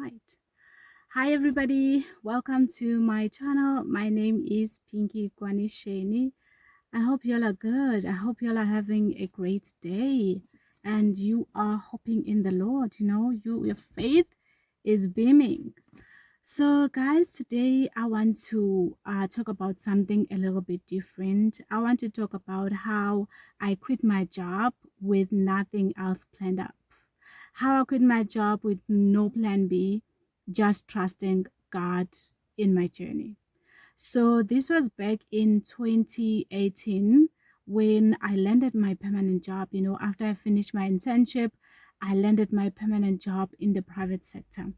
right. Hi, everybody. Welcome to my channel. My name is Pinky Kwanisheni. I hope y'all are good. I hope y'all are having a great day and you are hoping in the Lord. Your faith is beaming. So, guys, today I want to talk about something a little bit different. I want to talk about how I quit my job with nothing else planned up. How I quit my job with no plan B, just trusting God in my journey. So, this was back in 2018 when I landed my permanent job. After I finished my internship, I landed my permanent job in the private sector.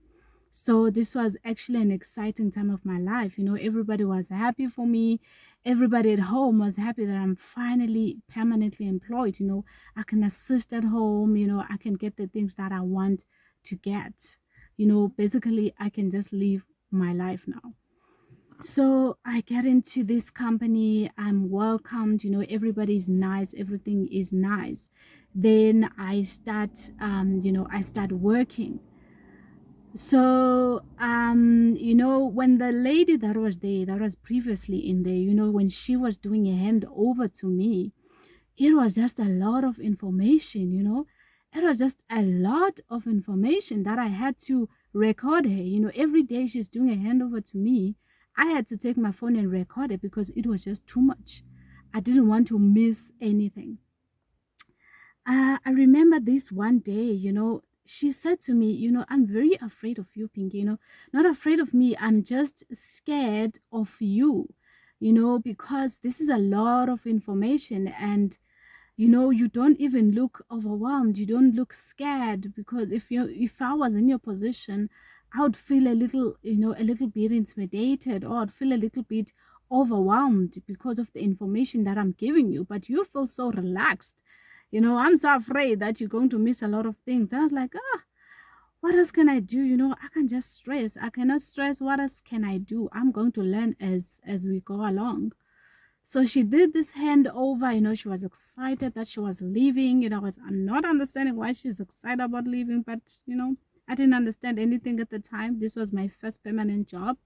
So this was actually an exciting time of my life. Everybody was happy for me. Everybody at home was happy that I'm finally permanently employed. I can assist at home. I can get the things that I want to get. Basically, I can just live my life now. So I get into this company. I'm welcomed. Everybody's nice. Everything is nice. Then I start working. So, when the lady that was there, that was previously in there, when she was doing a handover to me, it was just a lot of information. It was just a lot of information that I had to record her. Every day she's doing a handover to me, I had to take my phone and record it because it was just too much. I didn't want to miss anything. I remember this one day, she said to me, I'm very afraid of you, Pinky, not afraid of me. I'm just scared of you, because this is a lot of information and, you don't even look overwhelmed. You don't look scared because if I was in your position, I would feel a little bit intimidated or I'd feel a little bit overwhelmed because of the information that I'm giving you. But you feel so relaxed. I'm so afraid that you're going to miss a lot of things. And I was like, what else can I do? I can just stress. I cannot stress. What else can I do? I'm going to learn as we go along. So she did this handover. She was excited that she was leaving. I'm not understanding why she's excited about leaving, but I didn't understand anything at the time. This was my first permanent job.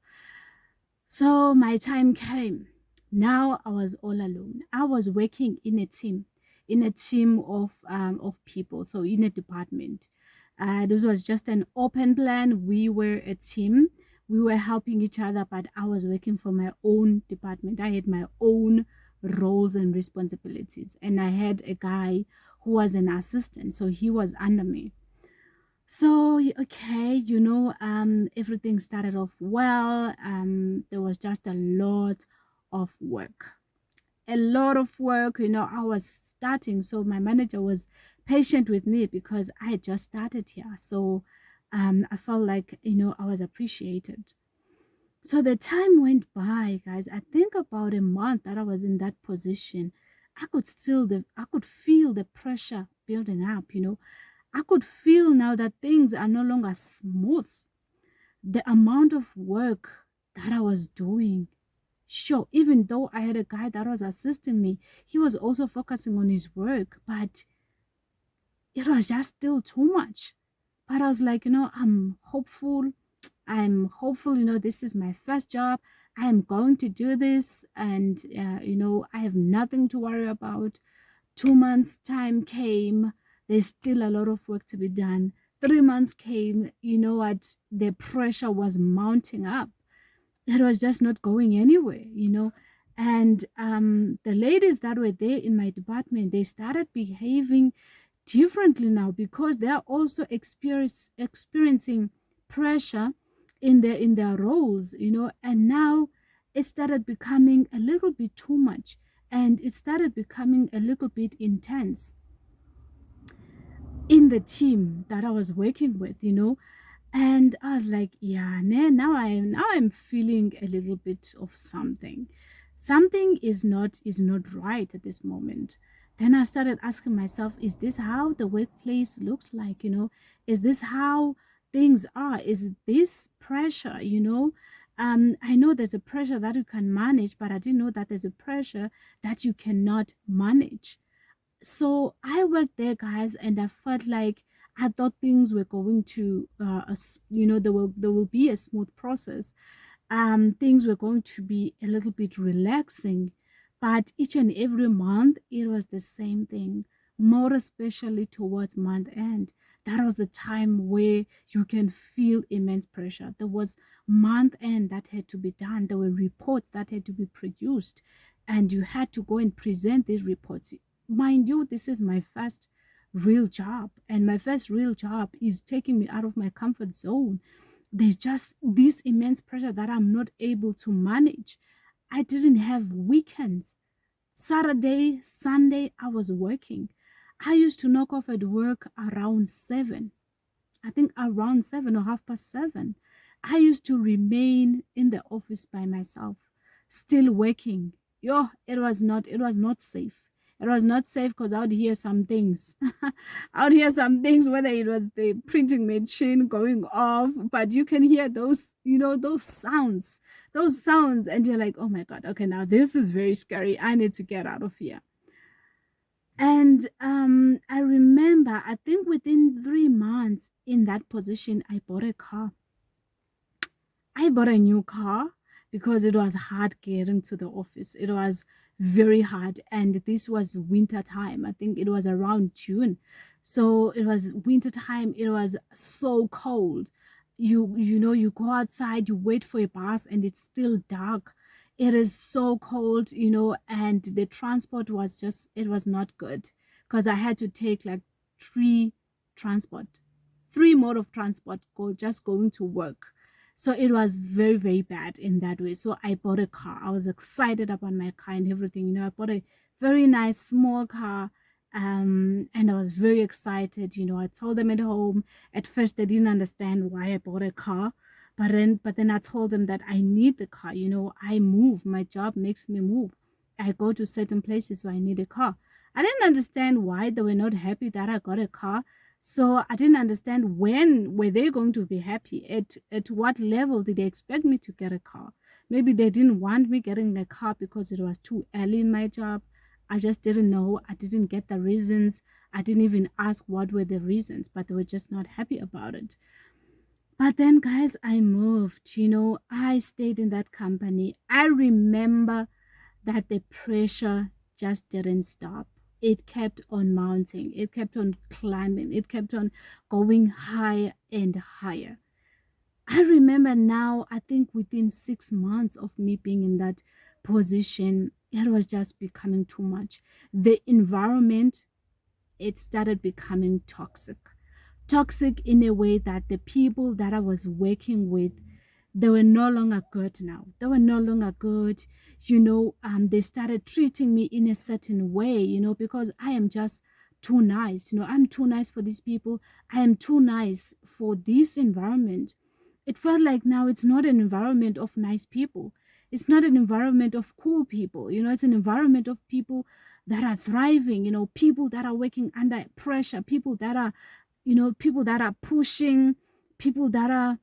So my time came. Now I was all alone. I was working in a team of people. So in a department. This was just an open plan. We were a team. We were helping each other, but I was working for my own department. I had my own roles and responsibilities, and I had a guy who was an assistant, so he was under me. So okay, everything started off well. There was just a lot of work. A lot of work. I was starting, so my manager was patient with me because I had just started here. So I felt like I was appreciated. So the time went by, guys. I think about a month that I was in that position. I could feel the pressure building up. I could feel now that things are no longer smooth. The amount of work that I was doing. Sure, even though I had a guy that was assisting me, he was also focusing on his work, but it was just still too much. But I was like, I'm hopeful. This is my first job. I am going to do this, and I have nothing to worry about. 2 months time came. There's still a lot of work to be done. 3 months came. You know what? The pressure was mounting up. It was just not going anywhere. And the ladies that were there in my department, they started behaving differently now because they are also experiencing pressure in their roles. And now it started becoming a little bit too much, and it started becoming a little bit intense in the team that I was working with. And I was like, yeah, now I'm feeling a little bit of something. Something is not right at this moment. Then I started asking myself, is this how the workplace looks like? Is this how things are? Is this pressure? I know there's a pressure that you can manage, but I didn't know that there's a pressure that you cannot manage. So I worked there, guys, and I felt like I thought things were going to, there will be a smooth process. Things were going to be a little bit relaxing, but each and every month it was the same thing. More especially towards month end, that was the time where you can feel immense pressure. There was month end that had to be done. There were reports that had to be produced, and you had to go and present these reports. Mind you, this is my first real job, and my first real job is taking me out of my comfort zone. There's just this immense pressure that I'm not able to manage. I didn't have weekends. Saturday, Sunday, I was working. I used to knock off at work around 7. I think around 7 or 7:30. I used to remain in the office by myself, still working. Yo, it was not safe. It was not safe because I would hear some things. I would hear some things, whether it was the printing machine going off, but you can hear those sounds, and you're like, oh my God, okay, now this is very scary. I need to get out of here. And I remember, I think within 3 months in that position, I bought a car. I bought a new car because it was hard getting to the office. It was very hard. And this was winter time. I think it was around June. So it was winter time. It was so cold. You go outside, you wait for a bus, and it's still dark. It is so cold, and the transport was just, it was not good because I had to take like three transport, three mode of transport just going to work. So it was very, very bad in that way. So I bought a car. I was excited about my car and everything. I bought a very nice small car. And I was very excited. I told them at home. At first they didn't understand why I bought a car. But then I told them that I need the car. I move. My job makes me move. I go to certain places, so I need a car. I didn't understand why they were not happy that I got a car. So I didn't understand when were they going to be happy. At what level did they expect me to get a car? Maybe they didn't want me getting a car because it was too early in my job. I just didn't know. I didn't get the reasons. I didn't even ask what were the reasons, but they were just not happy about it. But then, guys, I moved. I stayed in that company. I remember that the pressure just didn't stop. It kept on mounting, it kept on climbing, it kept on going higher and higher. I remember now, I think within 6 months of me being in that position, it was just becoming too much. The environment, it started becoming toxic. Toxic in a way that the people that I was working with, they were no longer good now. They were no longer good. They started treating me in a certain way, because I am just too nice. I'm too nice for these people. I am too nice for this environment. It felt like now it's not an environment of nice people. It's not an environment of cool people. It's an environment of people that are thriving, people that are working under pressure, people that are pushing, people that are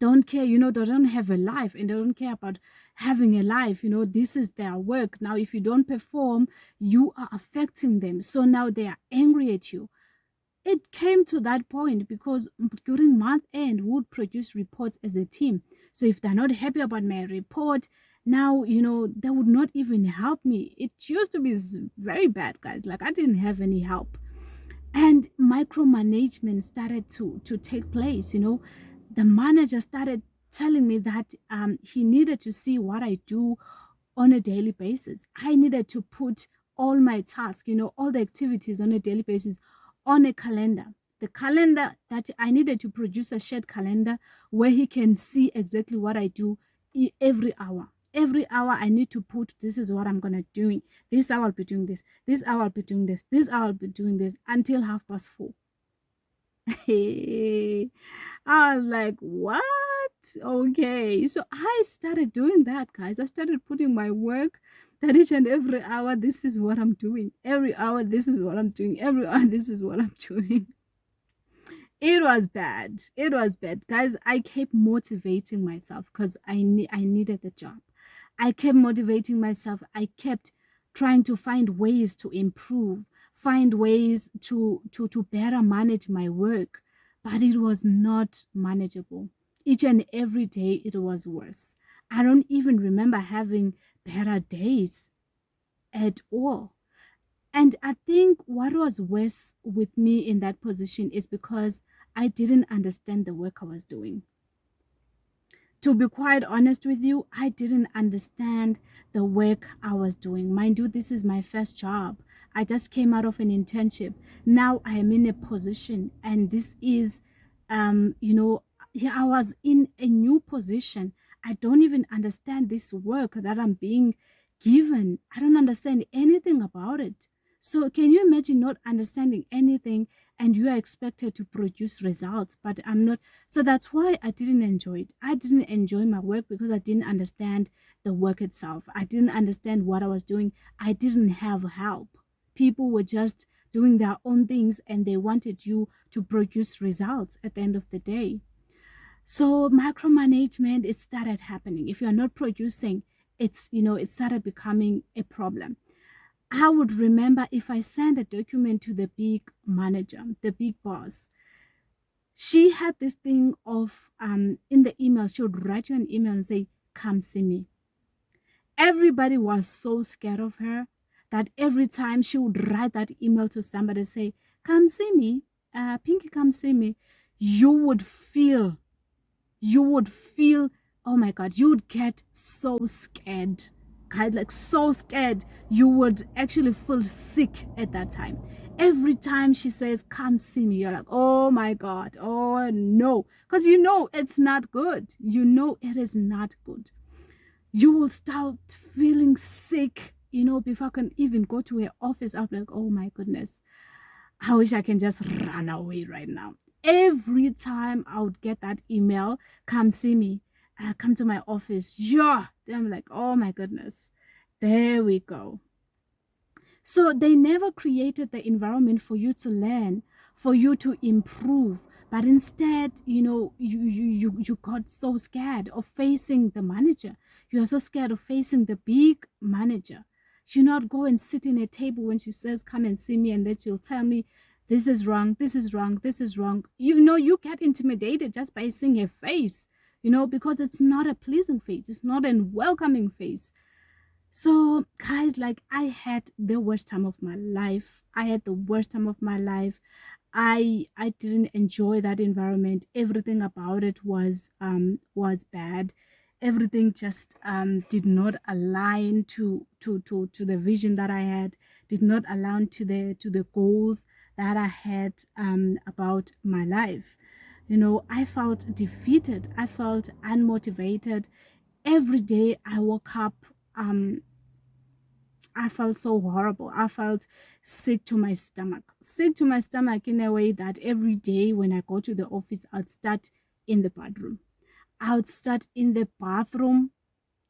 don't care, they don't have a life and they don't care about having a life. This is their work. Now, if you don't perform, you are affecting them. So now they are angry at you. It came to that point because during month end, we would produce reports as a team. So if they're not happy about my report, now, they would not even help me. It used to be very bad, guys. Like, I didn't have any help. And micromanagement started to take place. The manager started telling me that he needed to see what I do on a daily basis. I needed to put all my tasks, all the activities on a daily basis on a calendar. The calendar that I needed to produce a shared calendar where he can see exactly what I do every hour. Every hour I need to put, this is what I'm going to do. This hour I'll be doing this. This hour I'll be doing this. This hour I'll be doing this until 4:30. I was like, what? Okay. So I started doing that, guys. I started putting my work that each and every hour, this is what I'm doing. Every hour, this is what I'm doing. Every hour, this is what I'm doing. It was bad. It was bad. Guys, I kept motivating myself because I needed the job. I kept motivating myself. I kept trying to find ways to improve, find ways to better manage my work, but it was not manageable. Each and every day it was worse. I don't even remember having better days at all. And I think what was worse with me in that position is because I didn't understand the work I was doing. To be quite honest with you, I didn't understand the work I was doing. Mind you, this is my first job. I just came out of an internship. Now I am in a position, and this is, yeah, I was in a new position. I don't even understand this work that I'm being given. I don't understand anything about it. So, can you imagine not understanding anything and you are expected to produce results, but I'm not? So that's why I didn't enjoy it. I didn't enjoy my work because I didn't understand the work itself. I didn't understand what I was doing. I didn't have help. People were just doing their own things and they wanted you to produce results at the end of the day. So micromanagement, it started happening. If you're not producing, it started becoming a problem. I would remember if I sent a document to the big manager, the big boss, she had this thing of in the email, she would write you an email and say, come see me. Everybody was so scared of her that every time she would write that email to somebody, say, come see me, Pinky, come see me, you would feel, you would feel, oh my God, you would get so scared, guys, like so scared. You would actually feel sick at that time. Every time she says, come see me, you're like, oh my God, oh no. Because you know it's not good. You know it is not good. You will start feeling sick, before I can even go to her office. I'll be like, oh my goodness, I wish I can just run away right now. Every time I would get that email, come see me, come to my office. Yeah. Then I'm like, oh my goodness. There we go. So they never created the environment for you to learn, for you to improve. But instead, you got so scared of facing the manager. You are so scared of facing the big manager. You not go and sit in a table when she says, come and see me, and then she'll tell me, this is wrong, this is wrong, this is wrong. You get intimidated just by seeing her face, because it's not a pleasant face. It's not a welcoming face. So, guys, like I had the worst time of my life. I had the worst time of my life. I didn't enjoy that environment. Everything about it was bad. Everything just did not align to the vision that I had, did not align to the goals that I had about my life. I felt defeated. I felt unmotivated. Every day I woke up, um I felt so horrible. I felt sick to my stomach. Sick to my stomach in a way that every day when I go to the office, I'd start in the bathroom. I would start in the bathroom,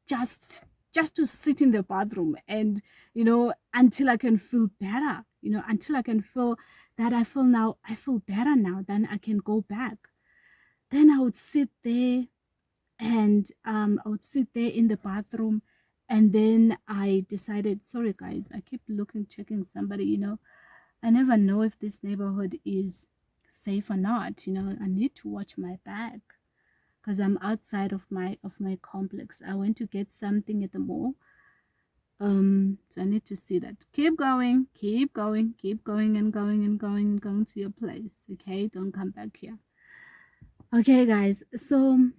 just just to sit in the bathroom, and until I can feel better, until I can feel that I feel better now, then I can go back. Then I would sit there, and I would sit there in the bathroom, and then I decided, sorry guys, I keep looking, checking somebody, I never know if this neighborhood is safe or not. I need to watch my back because I'm outside of my complex. I went to get something at the mall. So I need to see that. Keep going, keep going, keep going, and going and going and going to your place. Okay, don't come back here. Okay, guys. So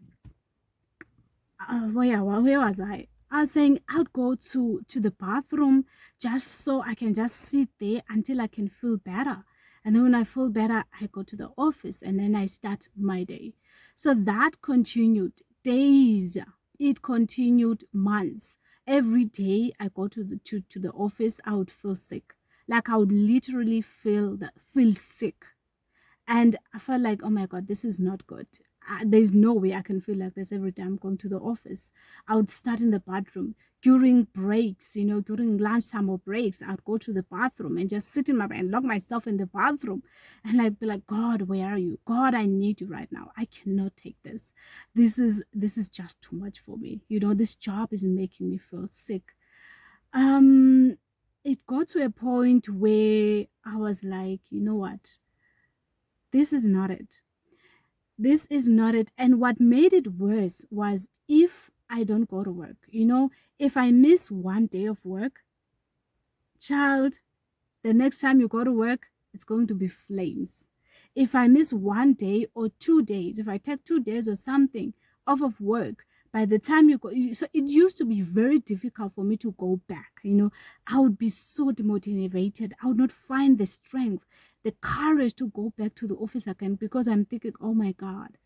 where was I? I was saying I'd go to the bathroom just so I can just sit there until I can feel better. And then when I feel better, I go to the office and then I start my day. So that continued days. It continued months. Every day I go to the office, I would feel sick. Like I would literally feel sick. And I felt like, oh my God, this is not good. There's no way I can feel like this every time I'm going to the office. I would start in the bathroom during breaks, during lunchtime or breaks. I'd go to the bathroom and just sit in my bed and lock myself in the bathroom and like be like, God, where are you? God, I need you right now. I cannot take this. This is just too much for me. This job is making me feel sick. Um it got to a point where I was like, you know what? This is not it. This is not it. And what made it worse was if I don't go to work, if I miss one day of work, child, the next time you go to work, it's going to be flames. If I miss one day or 2 days, if I take 2 days or something off of work, by the time you go, so it used to be very difficult for me to go back. I would be so demotivated. I would not find the strength, the courage to go back to the office again because I'm thinking, oh my God,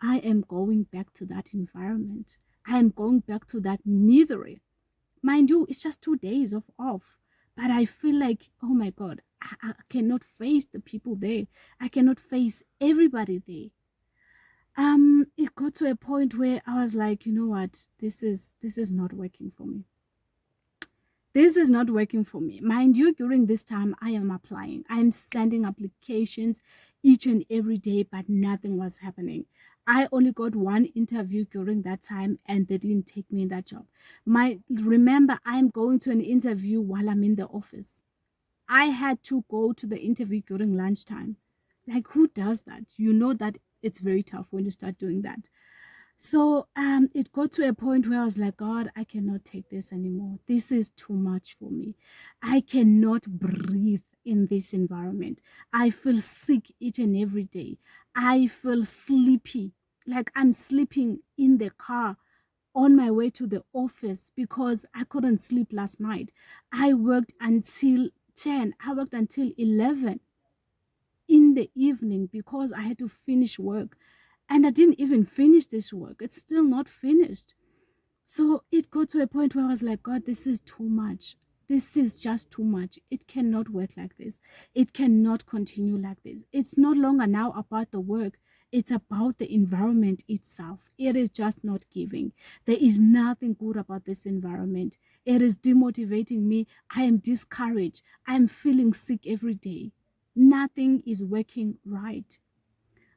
I am going back to that environment. I am going back to that misery. Mind you, it's just 2 days of off. But I feel like, oh my God, I cannot face the people there. I cannot face everybody there. It got to a point where I was like, you know what, this is not working for me. This is not working for me. Mind you, during this time, I am applying. I'm sending applications each and every day, but nothing was happening. I only got one interview during that time, and they didn't take me in that job. Remember, I'm going to an interview while I'm in the office. I had to go to the interview during lunchtime. Like, who does that? You know that it's very tough when you start doing that. So it got to a point where I was like, God, I cannot take this anymore. This is too much for me. I cannot breathe in this environment. I feel sick each and every day. I feel sleepy, like I'm sleeping in the car on my way to the office because I couldn't sleep last night. I worked until 10, I worked until 11 in the evening because I had to finish work. And I didn't even finish this work. It's still not finished. So it got to a point where I was like, God, this is too much. This is just too much. It cannot work like this. It cannot continue like this. It's no longer now about the work. It's about the environment itself. It is just not giving. There is nothing good about this environment. It is demotivating me. I am discouraged. I am feeling sick every day. Nothing is working right.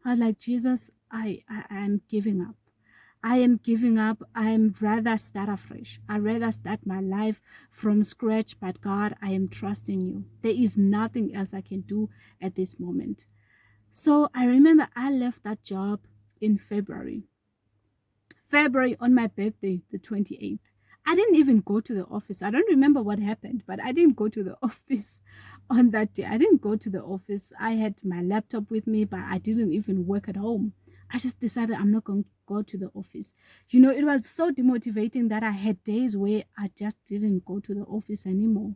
I was like, Jesus, I am giving up. I am giving up. I'm rather start afresh. I rather start my life from scratch. But God, I am trusting you. There is nothing else I can do at this moment. So I remember I left that job in February. February on my birthday, the 28th. I didn't even go to the office. I don't remember what happened, but I didn't go to the office on that day. I didn't go to the office. I had my laptop with me, but I didn't even work at home. I just decided I'm not going to go to the office. It was so demotivating that I had days where I just didn't go to the office anymore.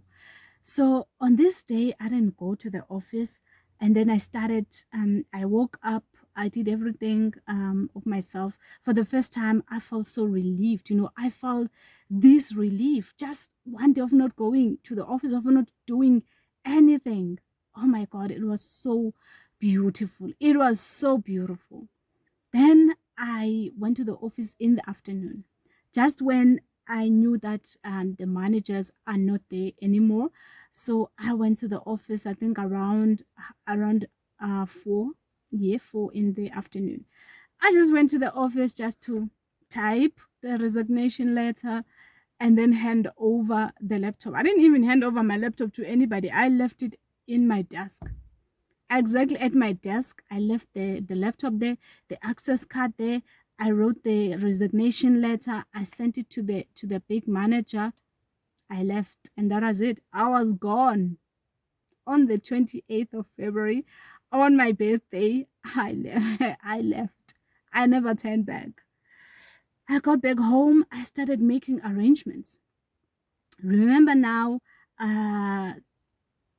So on this day, I didn't go to the office. And then I woke up, I did everything of myself. For the first time, I felt so relieved. I felt this relief, just one day of not going to the office, of not doing anything. Oh my God, it was so beautiful. It was so beautiful. Then I went to the office in the afternoon, just when I knew that the managers are not there anymore. So I went to the office, I think around 4, yeah, 4 in the afternoon. I just went to the office just to type the resignation letter and then hand over the laptop. I didn't even hand over my laptop to anybody. I left it in my desk, exactly at my desk. I left the laptop there, the access card there. I wrote the resignation letter. I sent it to the big manager. I left, and that was it. I was gone on the 28th of February, on my birthday. I left. I never turned back. I got back home. I started making arrangements. Remember now, uh,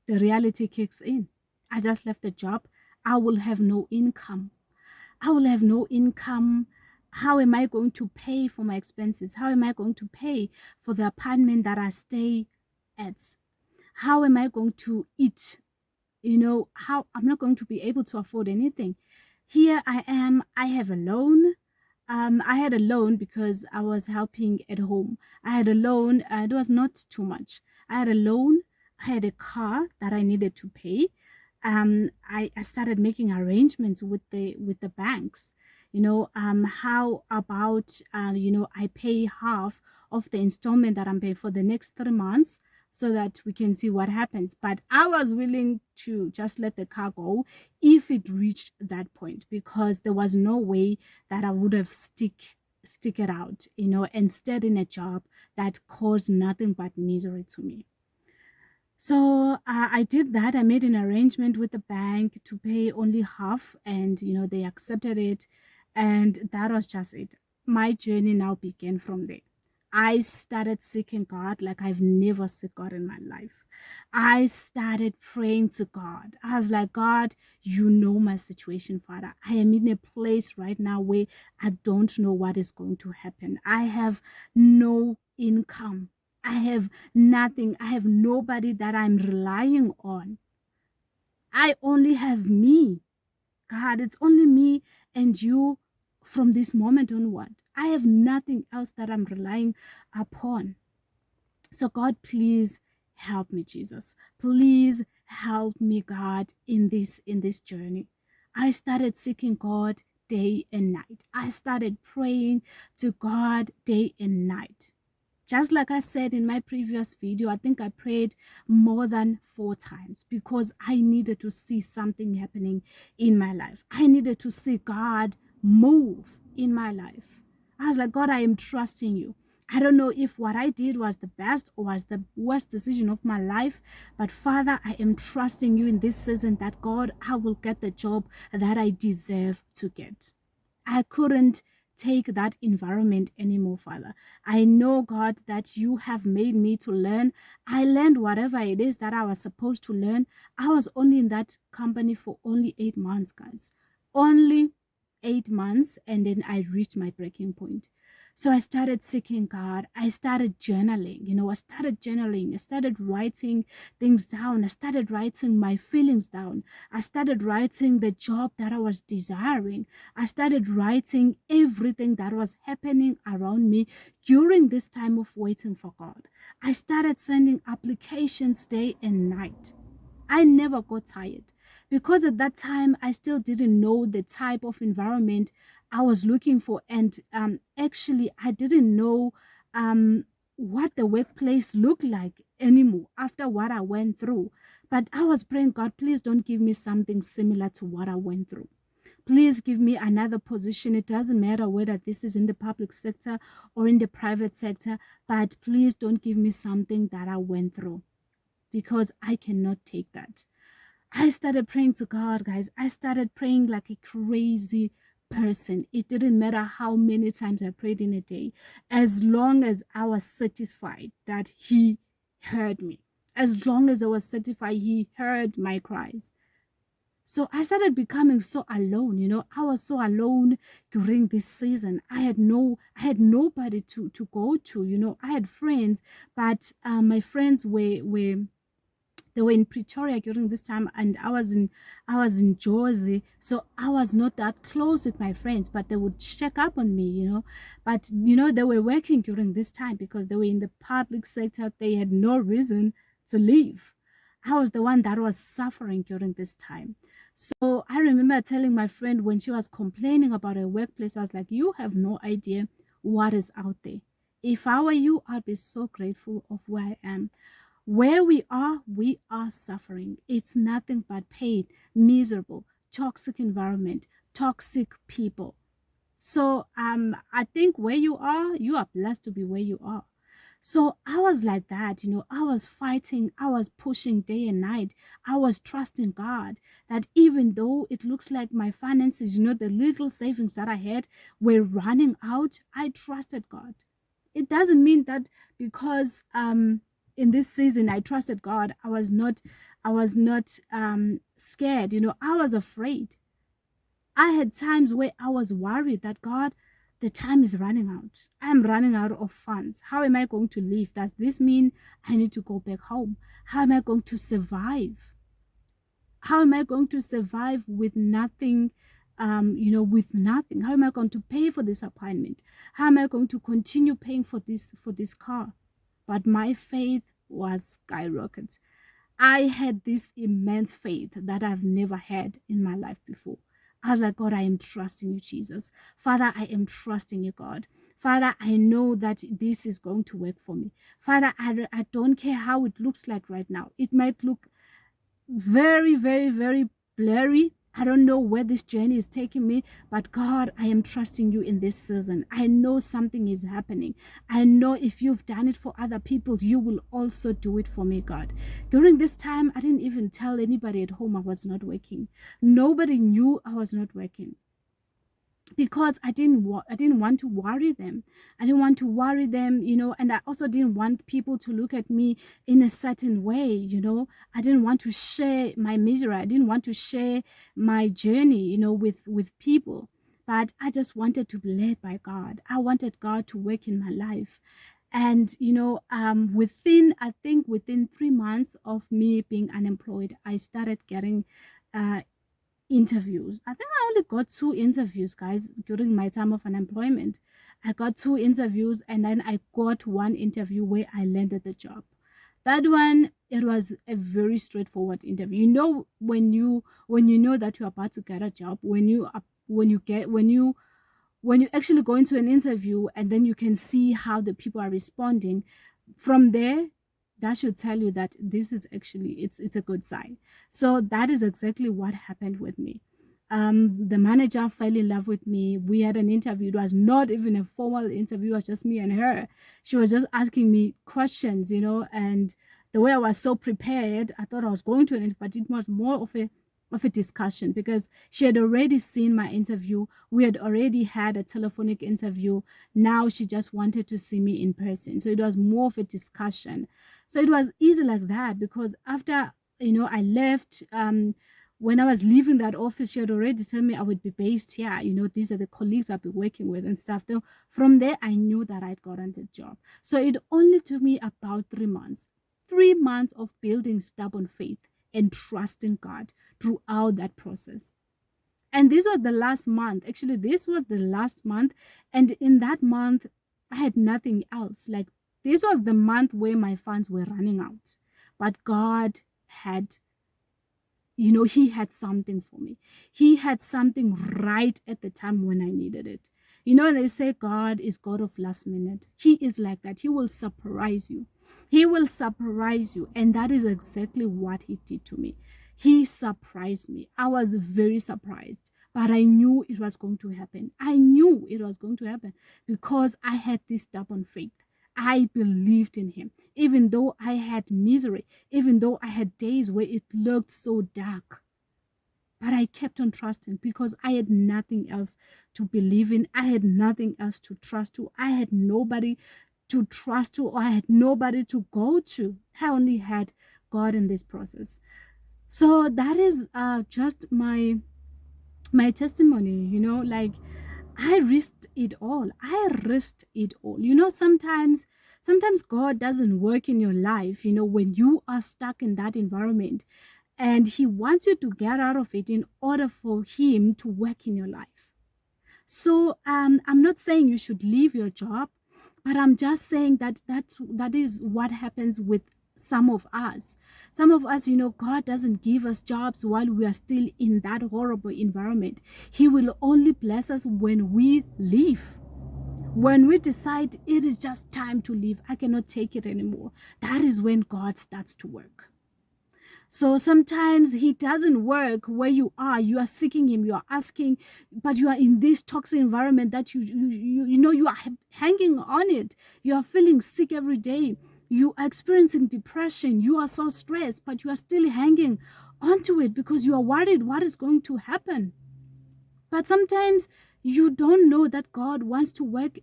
the reality kicks in. I just left the job. I will have no income. I will have no income. How am I going to pay for my expenses? How am I going to pay for the apartment that I stay at? How am I going to eat? How I'm not going to be able to afford anything. Here I am. I have a loan. I had a loan because I was helping at home. I had a loan. It was not too much. I had a loan. I had a car that I needed to pay. I started making arrangements with the banks. How about I pay half of the installment that I'm paying for the next 3 months. so that we can see what happens. But I was willing to just let the car go if it reached that point, because there was no way that I would have stick it out, and stayed in a job that caused nothing but misery to me. So I did that. I made an arrangement with the bank to pay only half, and they accepted it, and that was just it. My journey now began from there. I started seeking God like I've never sought God in my life. I started praying to God. I was like, God, you know my situation, Father. I am in a place right now where I don't know what is going to happen. I have no income. I have nothing. I have nobody that I'm relying on. I only have me. God, it's only me and you from this moment onward. I have nothing else that I'm relying upon. So, God, please help me, Jesus. Please help me, God, in this journey. I started seeking God day and night. I started praying to God day and night. Just like I said in my previous video, I think I prayed more than 4 times because I needed to see something happening in my life. I needed to see God move in my life. I was like, God, I am trusting you. I don't know if what I did was the best or was the worst decision of my life, but Father, I am trusting you in this season that God, I will get the job that I deserve to get. I couldn't take that environment anymore, Father. I know, God, that you have made me to learn. I learned whatever it is that I was supposed to learn. I was only in that company for only 8 months, guys. Only 8 months, and then I reached my breaking point. So I started seeking God. I started journaling. I started writing things down. I started writing my feelings down. I started writing the job that I was desiring. I started writing everything that was happening around me during this time of waiting for God. I started sending applications day and night. I never got tired because at that time I still didn't know the type of environment I was looking for. And actually, I didn't know what the workplace looked like anymore after what I went through. But I was praying, God, please don't give me something similar to what I went through. Please give me another position. It doesn't matter whether this is in the public sector or in the private sector, but please don't give me something that I went through because I cannot take that. I started praying to God, guys. I started praying like a crazy person. It didn't matter how many times I prayed in a day, as long as I was satisfied that He heard me. As long as I was satisfied, He heard my cries. So I started becoming so alone, I was so alone during this season. I had nobody to go to, I had friends, but my friends were they were in Pretoria during this time, and I was in Jersey, so I was not that close with my friends, but they would check up on me. But they were working during this time because they were in the public sector. They had no reason to leave. I was the one that was suffering during this time. So I remember telling my friend when she was complaining about her workplace, I was like, you have no idea what is out there. If I were you, I'd be so grateful of where I am. Where we are suffering. It's nothing but pain, miserable, toxic environment, toxic people. So I think where you are blessed to be where you are. So I was like that, I was fighting, I was pushing day and night. I was trusting God that even though it looks like my finances, the little savings that I had were running out, I trusted God. It doesn't mean that because in this season I trusted God, I was not scared. I was afraid. I had times where I was worried that, God, the time is running out. I'm running out of funds. How am I going to live? Does this mean I need to go back home? How am I going to survive? How am I going to survive with nothing? With nothing. How am I going to pay for this appointment? How am I going to continue paying for this car? But my faith was skyrocketed. I had this immense faith that I've never had in my life before. I was like, God, I am trusting you, Jesus. Father, I am trusting you, God. Father, I know that this is going to work for me. Father, I don't care how it looks like right now. It might look very, very, very blurry. I don't know where this journey is taking me, but God, I am trusting you in this season. I know something is happening. I know if you've done it for other people, you will also do it for me, God. During this time, I didn't even tell anybody at home I was not working. Nobody knew I was not working, because I didn't want to worry them. I didn't want to worry them, and I also didn't want people to look at me in a certain way, I didn't want to share my misery. I didn't want to share my journey, with people. But I just wanted to be led by God. I wanted God to work in my life. And I think within 3 months of me being unemployed, I started getting uh, interviews. I think I only got 2 interviews, guys, during my time of unemployment. I got 2 interviews, and then I got one interview where I landed the job. That one, it was a very straightforward interview. When you know that you're about to get a job, when you actually go into an interview, and then you can see how the people are responding from there, that should tell you that this is actually, it's a good sign. So that is exactly what happened with me. The manager fell in love with me. We had an interview. It was not even a formal interview. It was just me and her. She was just asking me questions, and the way I was so prepared, I thought I was going to an interview, but it was more of a discussion, because she had already seen my interview. We had already had a telephonic interview. Now she just wanted to see me in person. So it was more of a discussion. So it was easy like that, because after, I left, when I was leaving that office, she had already told me I would be based here. These are the colleagues I'll be working with and stuff. Though from there, I knew that I'd gotten the job. So it only took me about 3 months. 3 months of building stubborn faith and trusting God throughout that process. And this was the last month. Actually, this was the last month. And in that month, I had nothing else. Like, this was the month where my funds were running out. But God had, He had something for me. He had something right at the time when I needed it. They say God is God of last minute. He is like that. He will surprise you. He will surprise you. And that is exactly what He did to me. He surprised me. I was very surprised, but I knew it was going to happen. I knew it was going to happen because I had this stubborn faith. I believed in Him, even though I had misery, even though I had days where it looked so dark. But I kept on trusting because I had nothing else to believe in. I had nothing else to trust to. I had nobody to trust to, or I had nobody to go to. I only had God in this process. So that is just my testimony, like I risked it all. I risked it all. Sometimes God doesn't work in your life, when you are stuck in that environment, and He wants you to get out of it in order for Him to work in your life. So I'm not saying you should leave your job, but I'm just saying that is what happens with some of us. Some of us, God doesn't give us jobs while we are still in that horrible environment. He will only bless us when we leave. When we decide it is just time to leave, I cannot take it anymore. That is when God starts to work. So sometimes He doesn't work where you are. You are seeking Him, you are asking, but you are in this toxic environment that you are hanging on it. You are feeling sick every day. You are experiencing depression. You are so stressed, but you are still hanging onto it because you are worried what is going to happen. But sometimes you don't know that God wants to work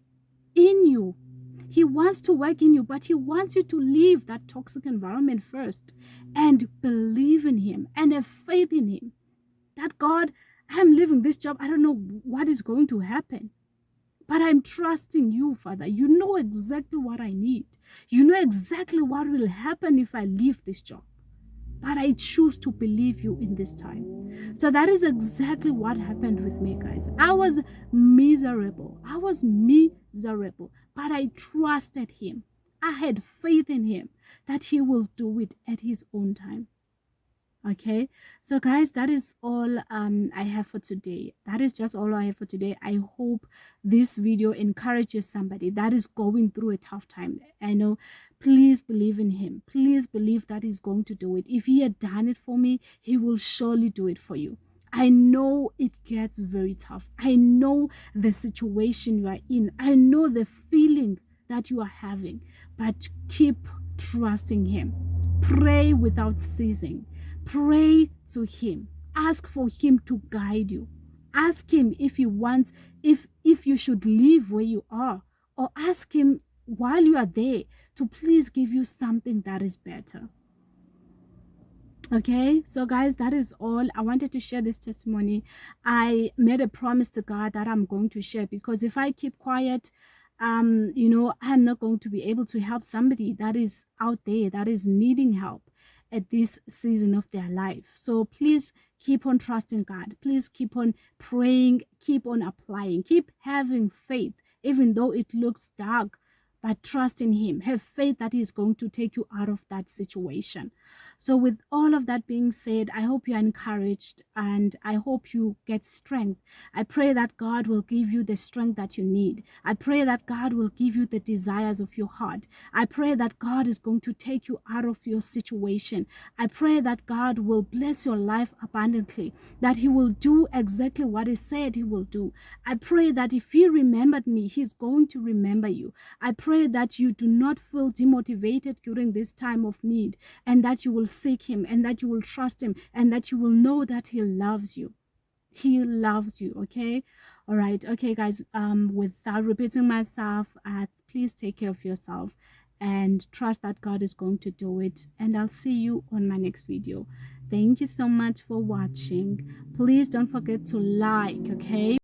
in you. He wants to work in you, but He wants you to leave that toxic environment first and believe in Him and have faith in Him. That God, I'm leaving this job. I don't know what is going to happen, but I'm trusting you, Father. You know exactly what I need. You know exactly what will happen if I leave this job. But I choose to believe you in this time. So that is exactly what happened with me, guys. I was miserable. But I trusted Him. I had faith in Him that He will do it at His own time. Okay, so guys, that is all I have for today. That is just all I have for today. I hope this video encourages somebody that is going through a tough time. I know, please believe in him. Please believe that he's going to do it. If he had done it for me, he will surely do it for you. I know it gets very tough. I know the situation you are in. I know the feeling that you are having, but keep trusting him. Pray without ceasing. Pray to him. Ask for him to guide you. Ask him if he wants, if you should leave where you are, or ask him while you are there to please give you something that is better. Okay, so guys, that is all. I wanted to share this testimony. I made a promise to God that I'm going to share, because if I keep quiet, I'm not going to be able to help somebody that is out there that is needing help at this season of their life. So please keep on trusting God. Please keep on praying, keep on applying, keep having faith, even though it looks dark. But trust in him. Have faith that he is going to take you out of that situation. So, with all of that being said, I hope you are encouraged and I hope you get strength. I pray that God will give you the strength that you need. I pray that God will give you the desires of your heart. I pray that God is going to take you out of your situation. I pray that God will bless your life abundantly, that he will do exactly what he said he will do. I pray that if he remembered me, he's going to remember you. I pray that you do not feel demotivated during this time of need, and that you will seek him, and that you will trust him, and that you will know that he loves you. He loves you. Okay, all right. Okay, guys, without repeating myself, please take care of yourself and trust that God is going to do it, and I'll see you on my next video. Thank you so much for watching. Please don't forget to like. Okay.